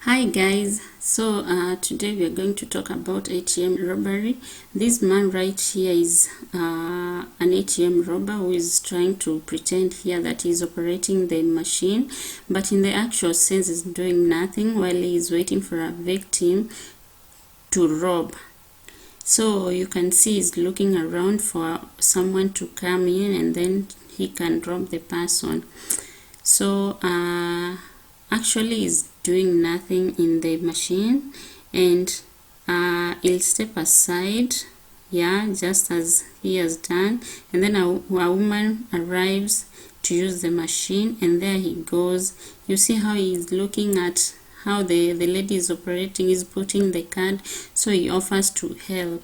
Hi guys, so today we are going to talk about ATM robbery. This man right here is an ATM robber who is trying to pretend here that he's operating the machine, but in the actual sense is doing nothing while he is waiting for a victim to rob. So you can see he's looking around for someone to come in and then he can rob the person. So actually he's doing nothing in the machine, and he'll step aside, yeah, just as he has done, and then a woman arrives to use the machine, and there he goes. You see how he's looking at how the lady is operating, is putting the card, so he offers to help.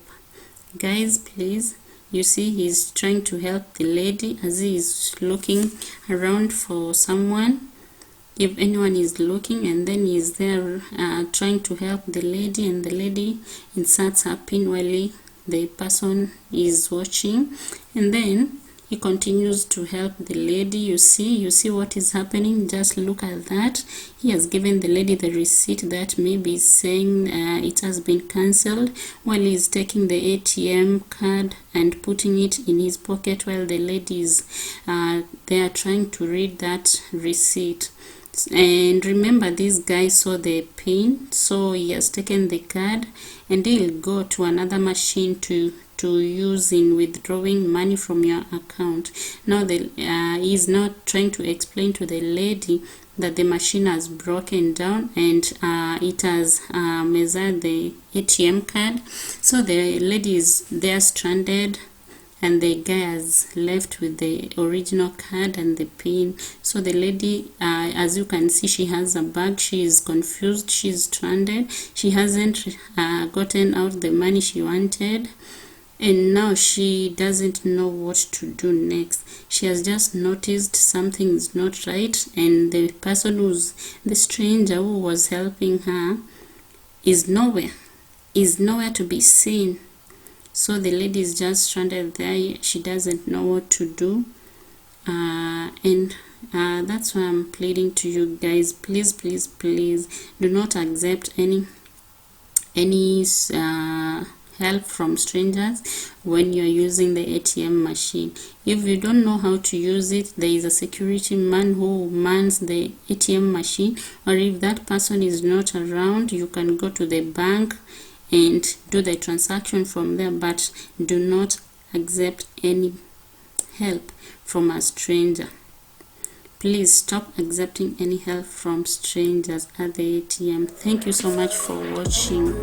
Guys, please, you see he's trying to help the lady as he is looking around for someone, if anyone is looking, and then he's there trying to help the lady, and the lady inserts her pin while the person is watching, and then he continues to help the lady. You see what is happening. Just look at that. He has given the lady the receipt that maybe is saying it has been cancelled, while he's taking the ATM card and putting it in his pocket while the lady is there trying to read that receipt. And remember, this guy saw the pin, so he has taken the card and he'll go to another machine to use in withdrawing money from your account. Now he's not trying to explain to the lady that the machine has broken down and it has measured the ATM card. So the lady is there stranded, and the guy has left with the original card and the pin. So the lady, as you can see, she has a bag. She is confused. She's stranded. She hasn't gotten out the money she wanted, and now she doesn't know what to do next. She has just noticed something is not right, and the person the stranger who was helping her is nowhere to be seen. So the lady is just stranded there. She doesn't know what to do, and that's why I'm pleading to you guys, please do not accept any help from strangers when you're using the ATM machine. If you don't know how to use it, there is a security man who mans the ATM machine, or if that person is not around, you can go to the bank and do the transaction from there, but do not accept any help from a stranger. Please stop accepting any help from strangers at the ATM. Thank you so much for watching.